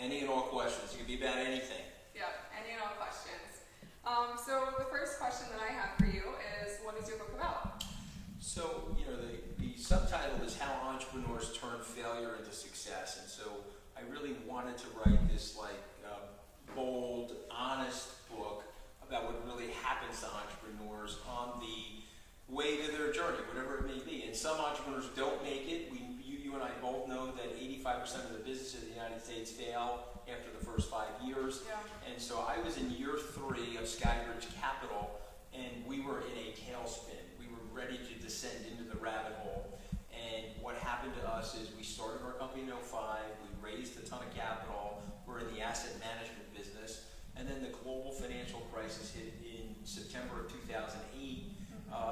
Any and all questions. It can be about anything. Yeah, any and all questions. So the first question that I have for you is, what is your book about? So, you know, the subtitle is How Entrepreneurs Turn Failure into Success. And so I really wanted to write this bold, honest book about what really happens to entrepreneurs on the way to their journey, whatever it may be. And some entrepreneurs don't make it. You and I both know that 85% of the businesses in the United States fail after the first 5 years. Yeah. And so I was in year 3 of Scaramucci Capital, and we were in a tailspin. We were ready to descend into the rabbit hole. And what happened to us is we started our company in '05, we raised a ton of capital, we're in the asset management business, and then the global financial crisis hit in September of 2008,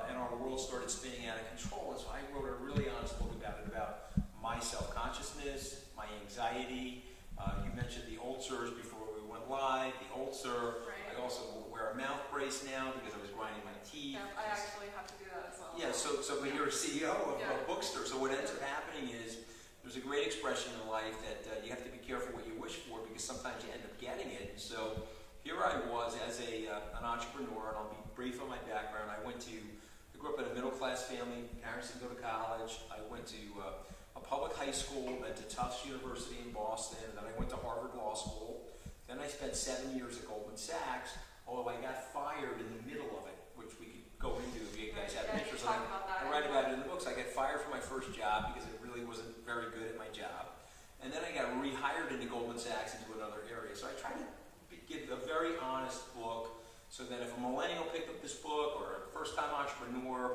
and our world started spinning out of control. And so I wrote a really honest book about it, about my self-consciousness, my anxiety. You mentioned the ulcers before we went live, the ulcer. Right. I also wear a mouth brace now because I was grinding my teeth. Yeah, I actually have to do that as well. Yeah, but you're a CEO of Bookstr. So what ends up happening is there's a great expression in life that you have to be careful what you wish for, because sometimes you end up getting it. And so here I was as an entrepreneur, and I'll be brief on my background. I grew up in a middle-class family. Parents didn't go to college. I went to a public high school, went to Tufts University in Boston, and then I went to Harvard Law School. Then I spent 7 years at Goldman Sachs, although I got fired in the middle of it, which we could go into if you guys have interest. I write about it in the books. I got fired from my first job because it really wasn't very good at my job. And then I got rehired into Goldman Sachs into another area. So I try to give a very honest book so that if a millennial picked up this book or a first-time entrepreneur,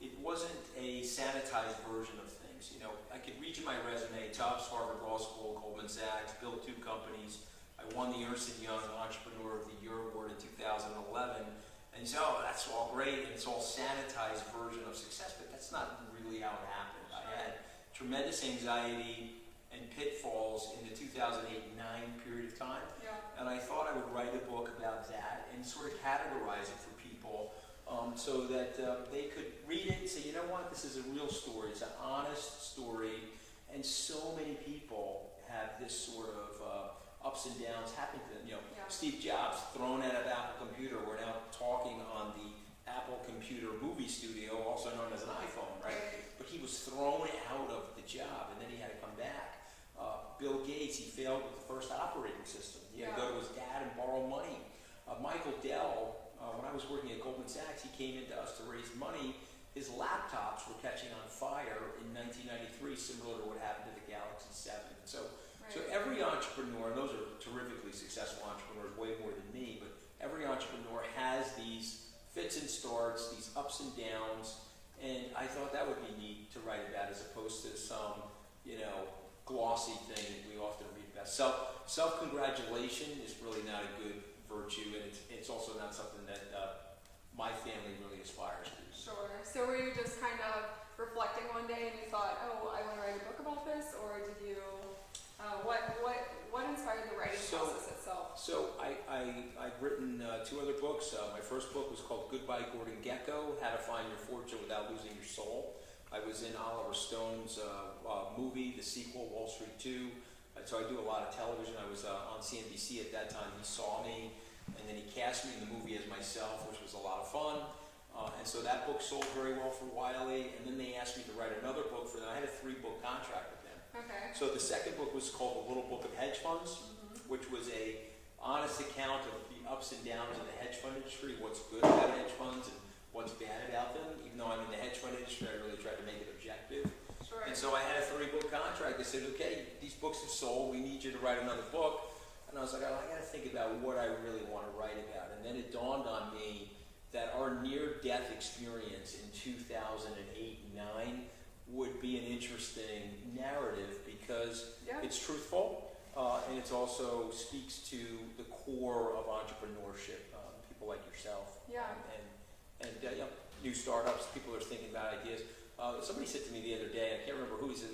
it wasn't a sanitized version of things. You know, I could read you my resume: Tufts, Harvard Law School, Goldman Sachs, built 2 companies. I won the Ernst & Young Entrepreneur of the Year Award in 2011. And you say, oh, that's all great, and it's all sanitized version of success, but that's not really how it happened. I had tremendous anxiety and pitfalls in the 2008-9 period of time. Yeah. And I thought I would write a book about that and sort of categorize it for people so that they could read it and say, you know what, this is a real story. It's an honest story. And so many people have this sort of ups and downs happen to them. You know, Steve Jobs, thrown out of Apple Computer. We're now talking on the Apple Computer movie studio, also known as an iPhone, right? But he was thrown out of the job, and then he had to come back. Bill Gates, he failed with the first operating system. He had to go to his dad and borrow money. Michael Dell, when I was working at Goldman Sachs, he came into us to raise money. His laptops were catching on fire in 1993, similar to what happened to the Galaxy 7. So every entrepreneur, and those are terrifically successful entrepreneurs, way more than me, but every entrepreneur has these fits and starts, these ups and downs, and I thought that would be neat to write about as opposed to some, glossy thing that we often read about. Self-congratulation is really not a good virtue, and it's also not something that my family really aspires to. Sure. So were you just kind of reflecting one day and you thought, oh, I want to write a book about this, or did you, what inspired the writing process itself? So I've written 2 other books. My first book was called Goodbye Gordon Gekko: How to Find Your Fortune Without Losing Your Soul. I was in Oliver Stone's movie, the sequel, Wall Street 2. So I do a lot of television. I was on CNBC at that time. He saw me, and then he cast me in the movie as myself, which was a lot of fun. And so that book sold very well for Wiley, and then they asked me to write another book for them. I had a 3-book contract with them. Okay. So the second book was called The Little Book of Hedge Funds, which was a honest account of the ups and downs of the hedge fund industry, what's good about hedge funds and what's bad about them. Even though I'm in the hedge fund industry, I really tried to make it objective. Sure. And so I had a 3-book contract. They said, okay, these books have sold. We need you to write another book. And I was like, oh, I got to think about what I really want to write about. And then it dawned on me that our near-death experience in 2008 and 9 would be an interesting narrative because it's truthful and it also speaks to the core of entrepreneurship. People like yourself and new startups, people are thinking about ideas. Somebody said to me the other day, I can't remember who, he said,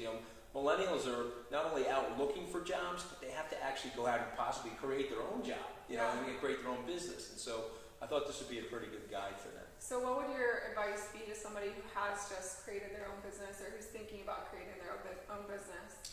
millennials are not only out looking for jobs, but they have to actually go out and possibly create their own job, and create their own business. And so I thought this would be a pretty good guide for them. So what would your advice be to somebody who has just created their own business or who's thinking about creating their own business?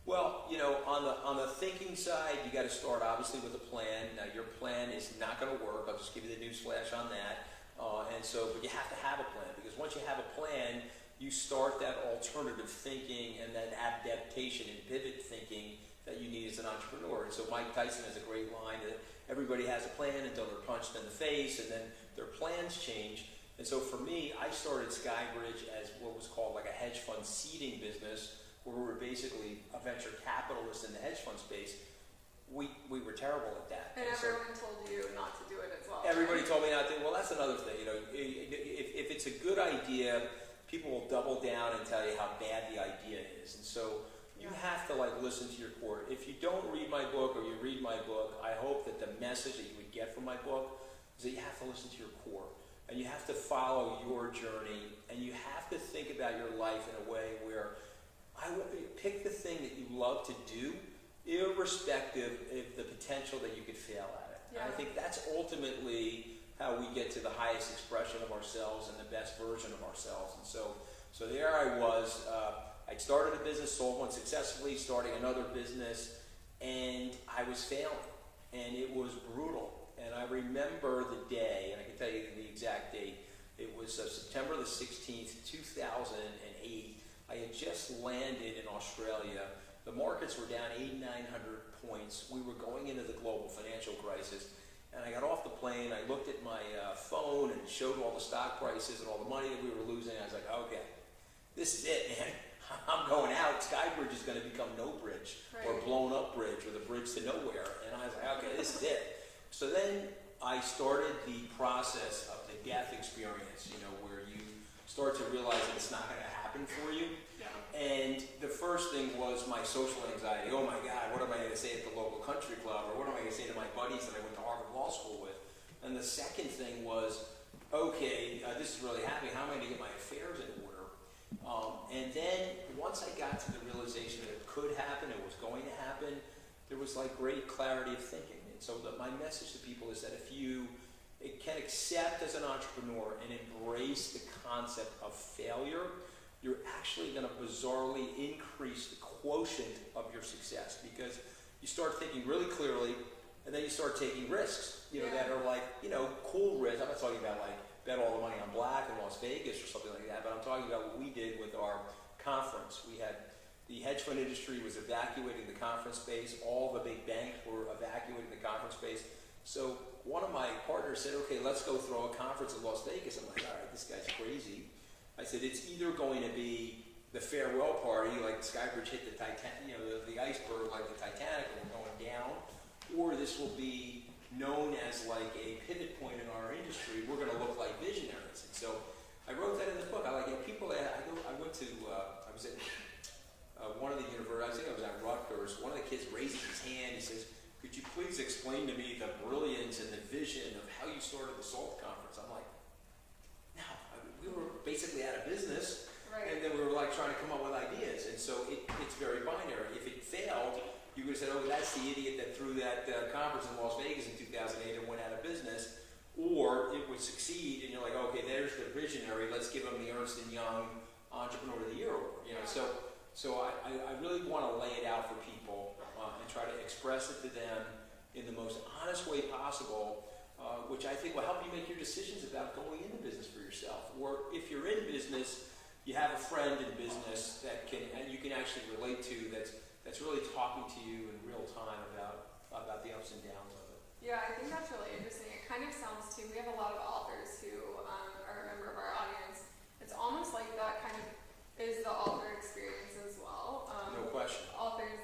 Well, on the thinking side, you got to start obviously with a plan. Now, your plan is not going to work. I'll just give you the news flash on that. But you have to have a plan, because once you have a plan, you start that alternative thinking and that adaptation and pivot thinking that you need as an entrepreneur. And so Mike Tyson has a great line that everybody has a plan until they're punched in the face, and then their plans change. And so for me, I started Skybridge as what was called like a hedge fund seeding business, where we were basically a venture capitalist in the hedge fund space. We were terrible at that. And everyone told you not to do it as well. Everybody told me not to. Well, that's another thing. If it's a good idea, people will double down and tell you how bad the idea is. And so you have to listen to your core. If you don't read my book or you read my book, I hope that the message that you would get from my book is that you have to listen to your core. And you have to follow your journey. And you have to think about your life in a way where pick the thing that you love to do, irrespective of the potential that you could fail at it. Yeah. And I think that's ultimately how we get to the highest expression of ourselves and the best version of ourselves. And so there I was. I started a business, sold one successfully, starting another business, and I was failing. And it was brutal. And I remember the day, and I can tell you the exact date. It was September the 16th, 2008. I had just landed in Australia. The markets were down 800-900 points. We were going into the global financial crisis. And I got off the plane, I looked at my phone and showed all the stock prices and all the money that we were losing. I was like, okay, this is it, man. I'm going out. Skybridge is going to become no bridge, or blown up bridge, or the bridge to nowhere. And I was like, okay, this is it. So then I started the process of the death experience, where you start to realize that it's not going to happen for you. Yeah. And the first thing was my social anxiety. Oh my God, what am I going to say at the local country club? Or what am I going to say to my buddies that I went to Harvard Law School with? And the second thing was, okay, this is really happening. How am I going to get my affairs in order? And then once I got to the realization that it could happen, it was going to happen, there was great clarity of thinking. And so my message to people is that if you can accept as an entrepreneur and embrace the concept of failure, you're actually going to bizarrely increase the quotient of your success, because you start thinking really clearly, and then you start taking risks, that are cool risks. I'm not talking about bet all the money on black in Las Vegas or something like that, but I'm talking about what we did with our conference. We had the hedge fund industry was evacuating the conference space. All the big banks were evacuating the conference space. So one of my partners said, okay, let's go throw a conference in Las Vegas. I'm like, all right, this guy's crazy. I said, it's either going to be the farewell party, like Skybridge hit the the iceberg like the Titanic and we're going down, or this will be known as a pivot point in our industry. We're going to look like visionaries. And so I wrote that in the book. I people that I went to, I was at one of the universities, I think I was at Rutgers. One of the kids raises his hand. He says, could you please explain to me the brilliance and the vision of how you started the SALT conference? I'm like, no, we were basically out of business. Right. And then we were trying to come up with ideas. And so it's very binary. If it failed, you would have said, oh, that's the idiot that threw that conference in Las Vegas in 2008 and went out of business. Or it would succeed, and you're like, okay, there's the visionary. Let's give him the Ernst & Young Entrepreneur of the Year award. So I really want to lay it out for people and try to express it to them in the most honest way possible, which I think will help you make your decisions about going into business for yourself. Or if you're in business, you have a friend in business that you can actually relate to that's really talking to you in real time about the ups and downs of it. Yeah, I think that's really interesting. It kind of sounds too, we have a lot of authors who are a member of our audience. It's almost like that kind of is the author experience as well. No question. Authors,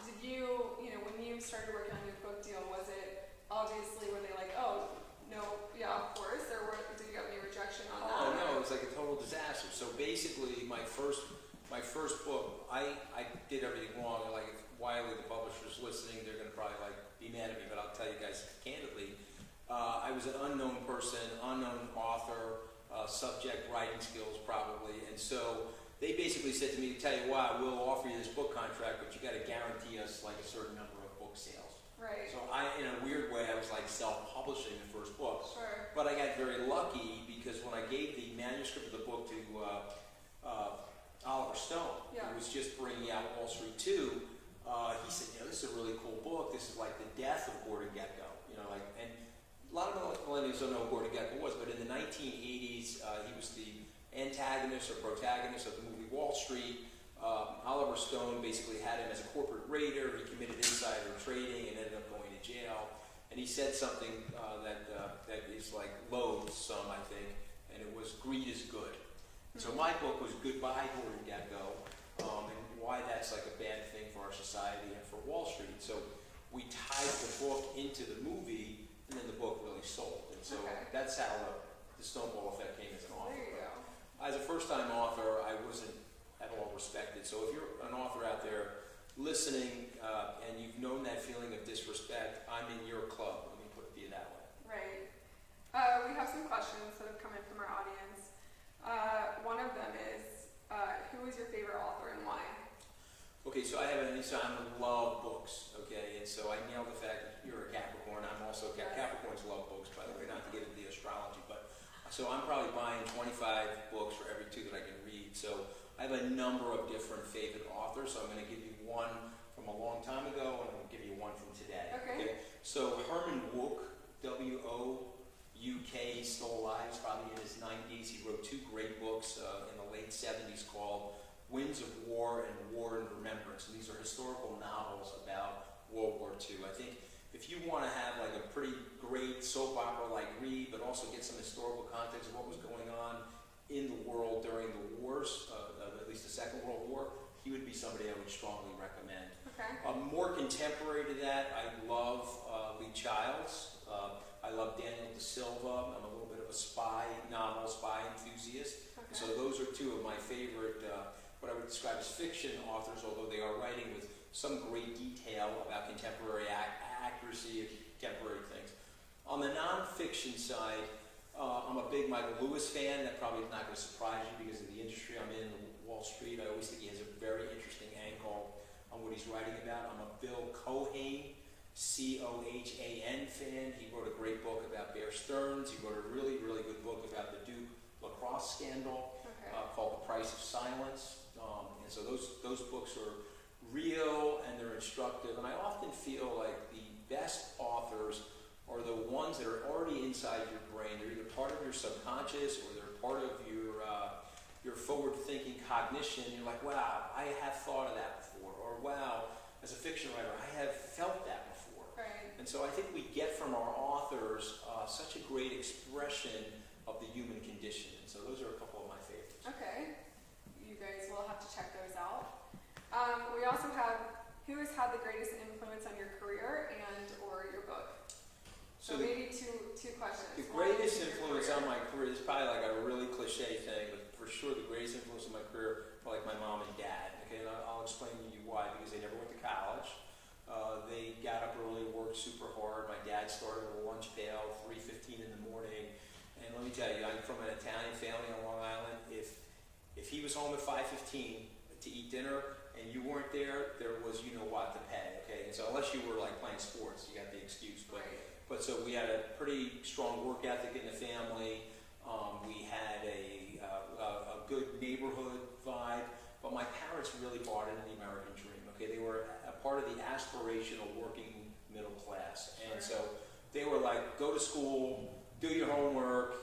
did you, when you started working on your book deal, was it obviously, were they like, oh, no, yeah, of course, or did you have any rejection on that? Oh no, it was like a total disaster. So basically, my first book, I did everything wrong. If Wiley, the publisher's listening, they're going to probably be mad at me, but I'll tell you guys candidly, I was an unknown person, unknown author, subject writing skills probably, and so they basically said to me, to tell you what, we'll offer you this book contract, but you got to guarantee us a certain number of book sales. Right. So in a weird way, I was self-publishing the first book. Sure. But I got very lucky because when I gave the manuscript of the book to Oliver Stone, yeah. who was just bringing out Wall Street 2, he said, this is a really cool book. This is like the death of Gordon Gekko. And a lot of millennials don't know who Gordon Gekko was, but in the 1980s, he was the antagonist or protagonist of the movie Wall Street. Oliver Stone basically had him as a corporate raider. He committed insider trading and ended up going to jail. And he said something that is like loathsome, I think, and it was greed is good. So my book was Goodbye Gordon Gekko, and why that's like a bad thing for our society and for Wall Street. So we tied the book into the movie, and then the book really sold. And so that's how the snowball effect came as an author. There you go. As a first-time author, I wasn't at all respected. So if you're an author out there listening and you've known that feeling of disrespect, I'm in your club. Let me put it that way. Right. We have some questions that have come in from our audience. One of them is, who is your favorite author and why? Okay, so I love books, okay, and so I nailed the fact that you're a Capricorn. I'm also Capricorns love books, by the way, not to get into the astrology, but so I'm probably buying 25 books for every 2 that I can read. So I have a number of different favorite authors. So I'm going to give you one from a long time ago, and I'm going to give you one from today. Okay. So Herman Wouk, W-O-U-K, he's still alive. He's probably in his 90s. He wrote 2 great books in the late 70s called Winds of War and War and Remembrance. And these are historical novels about World War II. I think if you want to have like a pretty great soap opera-like read, but also get some historical context of what was going on in the world during the wars, at least the Second World War, he would be somebody I would strongly recommend. Okay. More contemporary to that, I love Lee Childs. I love Daniel De Silva. I'm a little bit of a spy enthusiast. Okay. So those are 2 of my favorite, what I would describe as fiction authors, although they are writing with some great detail about contemporary accuracy of contemporary things. On the nonfiction side, I'm a big Michael Lewis fan. That probably is not going to surprise you because of the industry I'm in, Wall Street. I always think he has a very interesting angle on what he's writing about. I'm a Bill Cohane, C-O-H-A-N fan. He wrote a great book about Bear Stearns. He wrote a really, really good book about the Duke lacrosse scandal called The Price of Silence. And so those books are real and they're instructive. And I often feel like the best authors are the ones that are already inside your brain. They're either part of your subconscious or they're part of your forward-thinking cognition. You're like, wow, I have thought of that before. Or wow, as a fiction writer, I have felt that before. Right. And so I think we get from our authors such a great expression of the human condition. And so those are a couple of my favorites. Okay. You guys will have to check those out. We also have, who has had the greatest influence on your career and or your book? So maybe two questions. The greatest influence on my career is probably like a really cliche thing, but for sure the greatest influence on my career are like my mom and dad. Okay, and I'll explain to you why. Because they never went to college. They got up early, worked super hard. My dad started with a lunch pail, 3:15 in the morning. And let me tell you, I'm from an Italian family on Long Island. If he was home at 5:15 to eat dinner and you weren't there, there was what to pay. Okay, and so unless you were like playing sports, you got the excuse. But so we had a pretty strong work ethic in the family. We had a good neighborhood vibe. But my parents really bought into the American dream. Okay, they were a part of the aspirational working middle class, and so they were like, go to school, do your homework,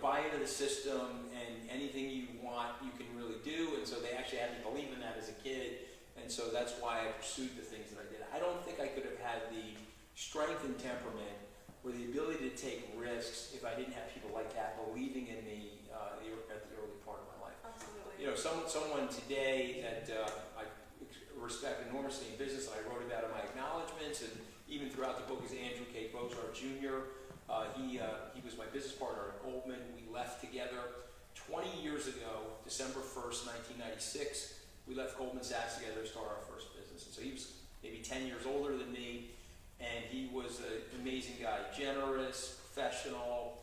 buy into the system, and anything you want, you can really do. And so they actually had me believe in that as a kid, and so that's why I pursued the things that I did. I don't think I could have had the strength and temperament or the ability to take risks if I didn't have people like that believing in me at the early part of my life. Absolutely. Someone today that I respect enormously in business, and I wrote about in my acknowledgments, and even throughout the book, is Andrew K. Bozar Jr. He was my business partner at Goldman. We left together 20 years ago, December 1st, 1996. We left Goldman Sachs together to start our first business. And so he was maybe 10 years older than me, and he was an amazing guy, generous, professional.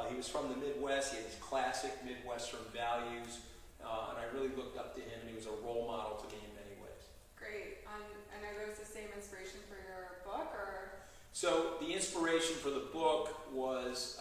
He was from the Midwest. He had these classic Midwestern values, and I really looked up to him, and he was a role model to me in many ways. Great. And are those the same inspiration for your book, or? So the inspiration for the book was,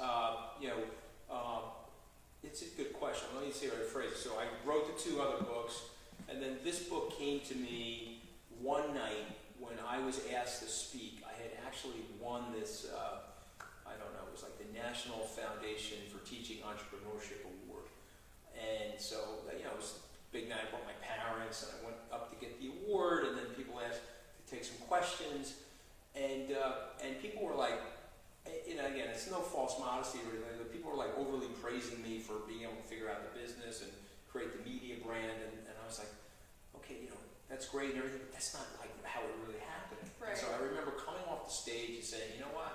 it's a good question. Let me see how I phrase it. So I wrote the two other books, and then this book came to me one night when I was asked to speak, I had actually won this, I don't know, it was like the National Foundation for Teaching Entrepreneurship Award. And so, you know, it was a big night. I brought my parents, and I went up to get the award, and then people asked to take some questions, and people were like, you know, again, it's no false modesty or anything, but people were like overly praising me for being able to figure out the business and create the media brand, and I was like, okay, you know, that's great and everything, but that's not like how it really happened. Right. And so I remember coming off the stage and saying, you know what,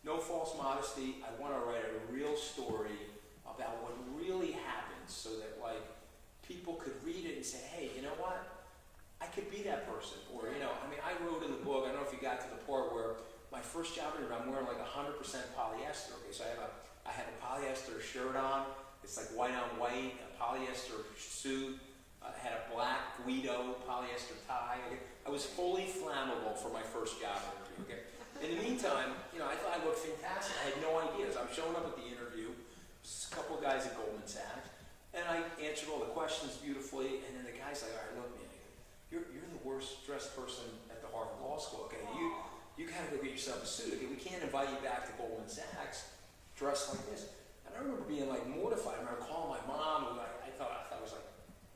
no false modesty, I want to write a real story about what really happened so that like people could read it and say, hey, you know what, I could be that person. Or, you know, I mean, I wrote in the book, I don't know if you got to the part where my first job interview, I'm wearing like 100% polyester. Okay, so I have a polyester shirt on. It's like white on white, a polyester suit. I had a black Guido polyester tie. Okay? I was fully flammable for my first job interview. Okay. In the meantime, you know, I thought I looked fantastic. I had no ideas. I'm showing up at the interview. There's a couple of guys at Goldman Sachs, and I answered all the questions beautifully. And then the guy's like, "All right, look, man, you're the worst dressed person at the Harvard Law School. Okay, you gotta go get yourself a suit. Okay, we can't invite you back to Goldman Sachs dressed like this." And I remember being like mortified. I remember calling my mom, who I thought I was like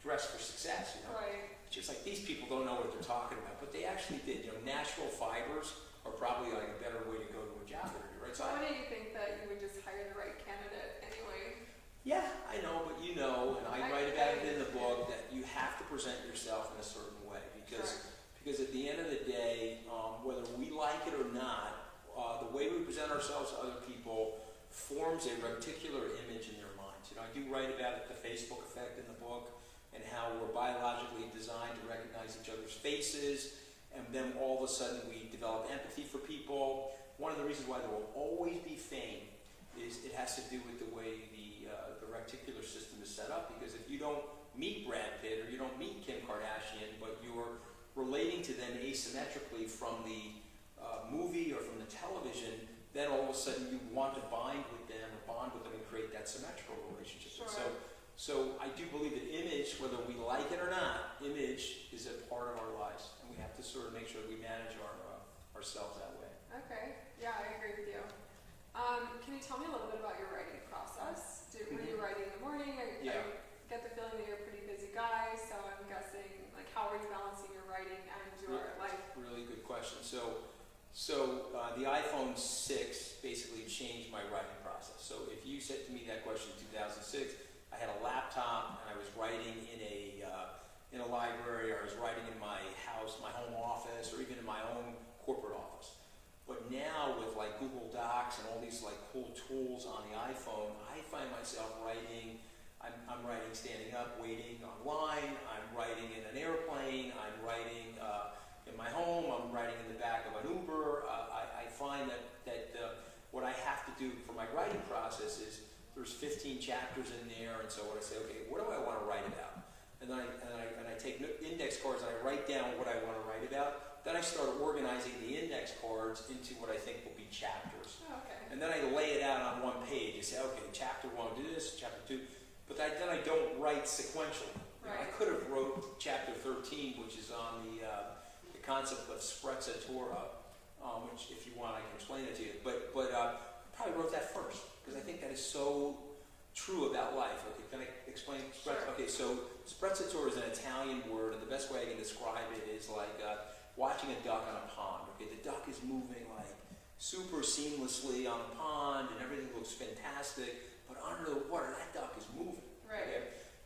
dressed for success, you know. Right. Just like these people don't know what they're talking about, but they actually did. You know, natural fibers are probably like a better way to go to a job interview, right? So why do you think that you would just hire the right candidate anyway? Yeah, I know, but you know, and I write about it in the book, that you have to present yourself in a certain way because at the end of the day, whether we like it or not, the way we present ourselves to other people forms a reticular image in their minds. You know, I do write about it, the Facebook effect in the book, and how we're biologically designed to recognize each other's faces, and then all of a sudden we develop empathy for people. One of the reasons why there will always be fame is it has to do with the way the reticular system is set up, because if you don't meet Brad Pitt or you don't meet Kim Kardashian, but you're relating to them asymmetrically from the movie or from the television, then all of a sudden you want to bond with them and create that symmetrical relationship. Sure. So I do believe that image, whether we like it or not, image is a part of our lives, and we have to sort of make sure that we manage ourselves that way. Okay, yeah, I agree with you. Can you tell me a little bit about your writing process? Were you writing in the morning? I get the feeling that you're a pretty busy guy, so I'm guessing, like, how are you balancing your writing and your life? Really good question. So the iPhone 6 basically changed my writing process. So if you said to me that question in 2006, I had a laptop and I was writing in a library, or I was writing in my house, my home office, or even in my own corporate office. But now with like Google Docs and all these like cool tools on the iPhone, I find myself writing. I'm writing standing up, waiting online. I'm writing in an airplane. I'm writing in my home. I'm writing in the back of an Uber. I find that what I have to do for my writing process is there's 15 chapters in there, and so when I say, okay, what do I want to write about? And then I take index cards and I write down what I want to write about. Then I start organizing the index cards into what I think will be chapters. Oh, okay. And then I lay it out on one page. I say, okay, chapter 1 do this, chapter 2. But then I don't write sequentially. Right. I could have wrote chapter 13, which is on the concept of sprezzatura, which if you want I can explain it to you. But I probably wrote that first, because I think that is so true about life. Okay, can I explain? Sure. Okay, so sprezzatura is an Italian word, and the best way I can describe it is like watching a duck on a pond. Okay, the duck is moving like super seamlessly on the pond, and everything looks fantastic. But under the water, that duck is moving. Right. Okay?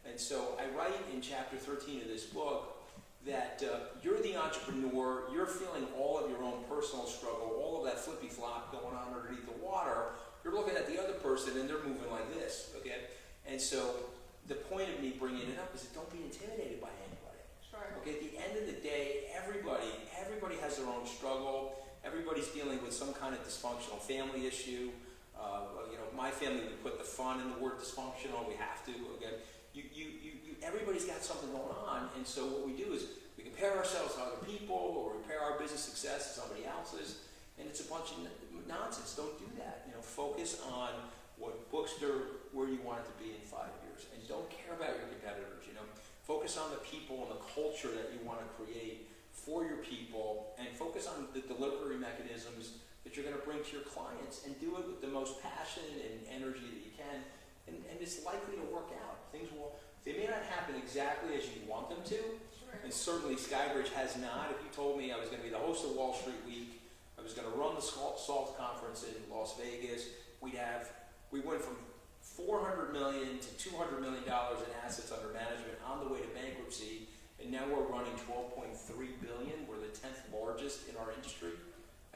And so I write in chapter 13 of this book that you're the entrepreneur, you're feeling all of your own personal struggle, all of that flippy-flop going on underneath the water. You're looking at the other person and they're moving like this, okay? And so the point of me bringing it up is that don't be intimidated by anybody. Sure. Okay, at the end of the day, everybody has their own struggle. Everybody's dealing with some kind of dysfunctional family issue. My family would put the fun in the word dysfunctional. We have to. Again, everybody's got something going on, and so what we do is we compare ourselves to other people, or we compare our business success to somebody else's, and it's a bunch of nonsense. Don't do that. Focus on what Bookstr, where you want it to be in 5 years, and don't care about your competitors. Focus on the people and the culture that you want to create for your people, and focus on the delivery mechanisms that you're going to bring to your clients, and do it with the most passion and energy that you can, and it's likely to work out. They may not happen exactly as you want them to, and certainly Skybridge has not. If you told me I was going to be the host of Wall Street Week, I was going to run the SALT conference in Las Vegas, we went from $400 million to $200 million in assets under management on the way to bankruptcy, and now we're running $12.3 billion. We're the 10th largest in our industry.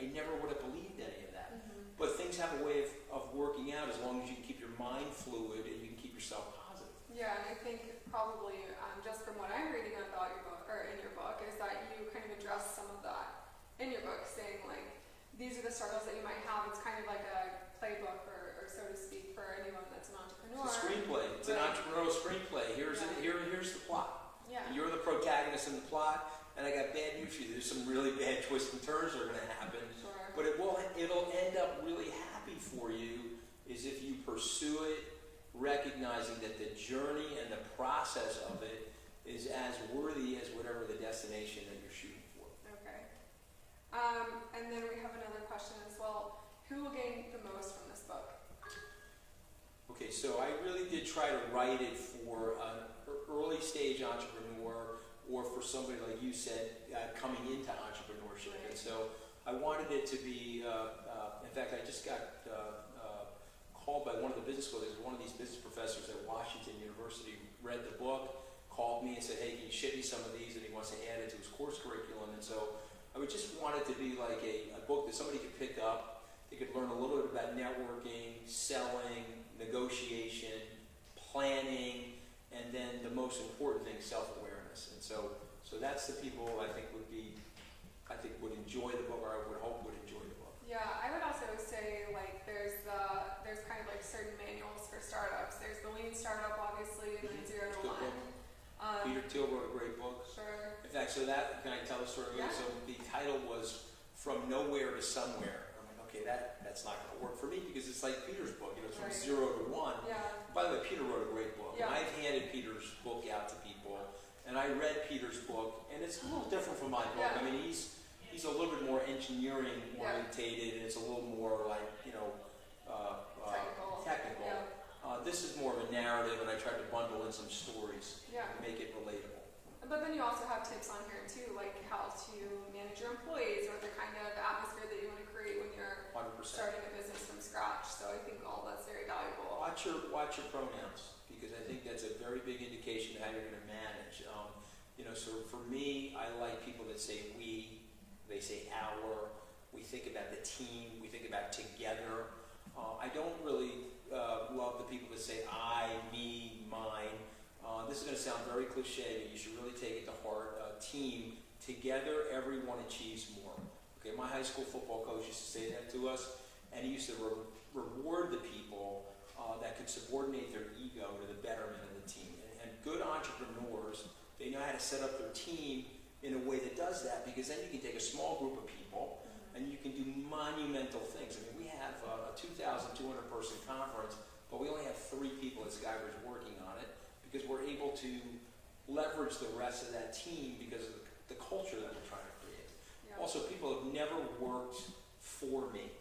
I never would have believed any of that. But things have a way of working out as long as you can keep your mind fluid and you can keep yourself positive. Yeah, and I think probably just from what I'm reading about your book, or in your book, is that you kind of address some of that in your book, saying like, these are the struggles that you might have. It's kind of like a playbook, or so to speak, for anyone that's an entrepreneur. It's a screenplay. It's an entrepreneurial screenplay. Here's the plot. Yeah. You're the protagonist in the plot, and I got bad news for you. There's some really bad twists and turns that are going to happen. Sure. But it'll end up really happy for you is if you pursue it, recognizing that the journey and the process of it is as worthy as whatever the destination that you're shooting for. Okay. And then we have another question as well. Who will gain the most from this book? Okay, so I really did try to write it for an early stage entrepreneur, or for somebody like you said, coming into entrepreneurship. Right. And so I wanted it to be, in fact, I just got called by one of the business schools. One of these business professors at Washington University read the book, called me and said, hey, can you ship me some of these? And he wants to add it to his course curriculum. And so I would just want it to be like a book that somebody could pick up. They could learn a little bit about networking, selling, negotiation, planning, and then the most important thing, self-awareness. And so that's the people I think would enjoy the book, or I would hope would enjoy the book. Yeah, I would also say like there's kind of like certain manuals for startups. There's the Lean Startup, obviously, and then 0 to 1. Peter Thiel wrote a great book. Sure. In fact, can I tell the story? Yeah. So the title was From Nowhere to Somewhere. I'm like, okay, that's not going to work for me, because it's like Peter's book. It's from 0 to 1. Yeah. By the way, Peter wrote a great book. Yeah. And I've handed Peter's book out to people, and I read Peter's book, and it's a little different from my book. Yeah. I mean, he's a little bit more engineering orientated, and it's a little more like, technical. Yeah. This is more of a narrative, and I tried to bundle in some stories Yeah. to make it relatable. But then you also have tips on here too, like how to manage your employees, or the kind of atmosphere that you want to create when you're 100%. starting a business from scratch. So I think all that's very valuable. Watch your pronouns, because I think that's a very big indication of how you're going to manage. So for me, I like people that say we, they say our. We think about the team. We think about together. I don't really love the people that say I, me, mine. This is going to sound very cliche, but you should really take it to heart. Team, together, everyone achieves more. Okay, my high school football coach used to say that to us, and he used to reward the people that could subordinate their ego to the betterment of the team. And good entrepreneurs, they know how to set up their team in a way that does that, because then you can take a small group of people and you can do monumental things. I mean, we have a 2,200 person conference, but we only have 3 people at Skybridge working on it, because we're able to leverage the rest of that team because of the culture that we're trying to create. Yeah. Also, people have never worked for me.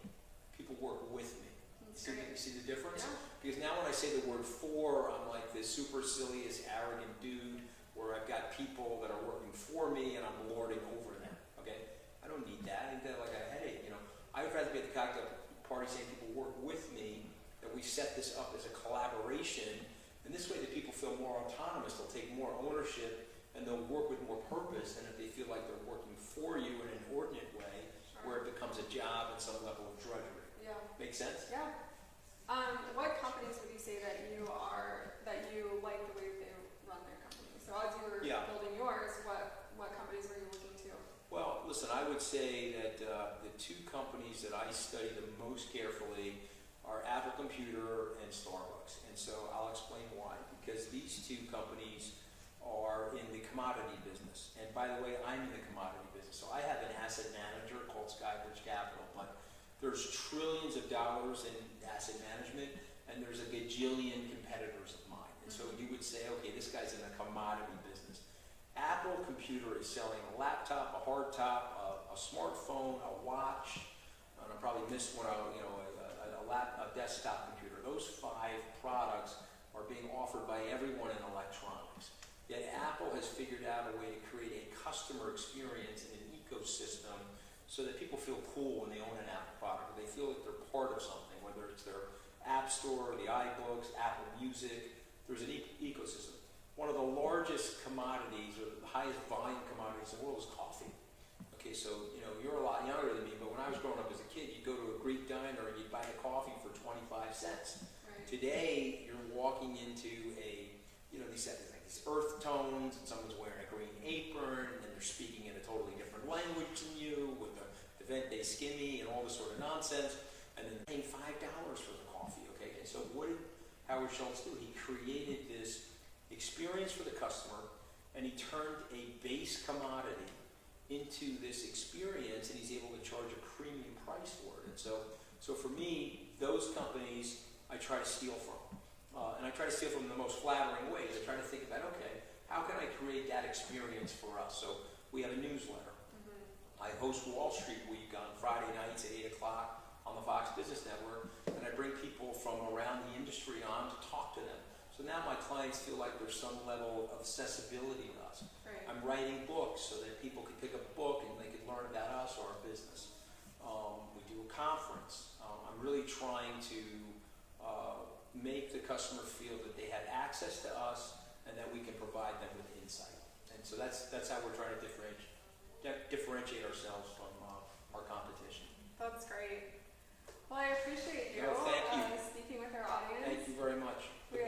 People work with me. You see the difference? Yeah. Because now when I say the word for, I'm like this supercilious, arrogant dude where I've got people that are working for me and I'm lording over them. Okay? I don't need that. I need that like a headache. I would rather be at the cocktail party saying people work with me, that we set this up as a collaboration, and this way the people feel more autonomous. They'll take more ownership and they'll work with more purpose than if they feel like they're working for you in an inordinate way, where it becomes a job and some level of drudgery. Yeah. Make sense? Yeah. What companies would you say that you like the way they run their company? So as you were building yours, what companies were you looking to? Well, listen, I would say that the 2 companies that I study the most carefully are Apple Computer and Starbucks. And so I'll explain why. Because these 2 companies are in the commodity business. And by the way, I'm in the commodity business. So I have an asset manager called Skybridge Capital, but there's trillions of dollars in asset management, and there's a gajillion competitors of mine. And so you would say, okay, this guy's in a commodity business. Apple Computer is selling a laptop, a hard top, a smartphone, a watch, and I probably missed one, a desktop computer. Those 5 products are being offered by everyone in electronics. Yet Apple has figured out a way to create a customer experience in an ecosystem so that people feel cool when they own an Apple product. They feel like they're part of something, whether it's their App Store, the iBooks, Apple Music. There's an ecosystem. One of the largest commodities, or the highest volume commodities in the world, is coffee. Okay, so you're a lot younger than me, but when I was growing up as a kid, you'd go to a Greek diner and you'd buy a coffee for 25 cents. Right. Today, you're walking into these earth tones, and someone's wearing a green apron, and they're speaking in a totally different language than you, with the vente skimmy and all this sort of nonsense, and then paying $5 for the coffee. Okay, and so what did Howard Schultz do? He created this experience for the customer, and he turned a base commodity into this experience, and he's able to charge a premium price for it. And so for me, those companies I try to steal from. And I try to steal from the most flattering ways. I try to think about, okay, how can I create that experience for us? So we have a newsletter. I host Wall Street Week on Friday nights at 8 o'clock on the Fox Business Network, and I bring people from around the industry on to talk to them. So now my clients feel like there's some level of accessibility to us. Right. I'm writing books so that people could pick up a book and they could learn about us or our business. We do a conference. I'm really trying to make the customer feel that they have access to us and that we can provide them with insight. And so that's how we're trying to differentiate ourselves from our competition. That's great. Well, I appreciate you, thank you. Speaking with our audience. Thank you very much. The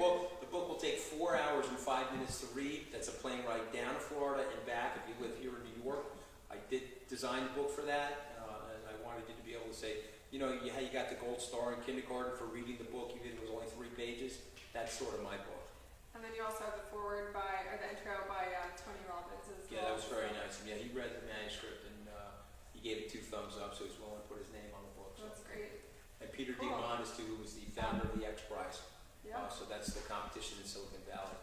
book will take 4 hours and 5 minutes to read. That's a plane ride down to Florida and back if you live here in New York. I did design the book for that, and I wanted you to be able to say, how you got the gold star in kindergarten for reading the book, even if it was only 3 pages. That's sort of my book. And then you also have the foreword the intro by Tony Robbins as well. Yeah, that was very nice. Yeah, he read the manuscript and he gave it 2 thumbs up, so he's willing to put his name on the book. That's great. And Peter Diamandis, too, who was the founder of the X Prize. Yeah. So that's the competition in Silicon Valley.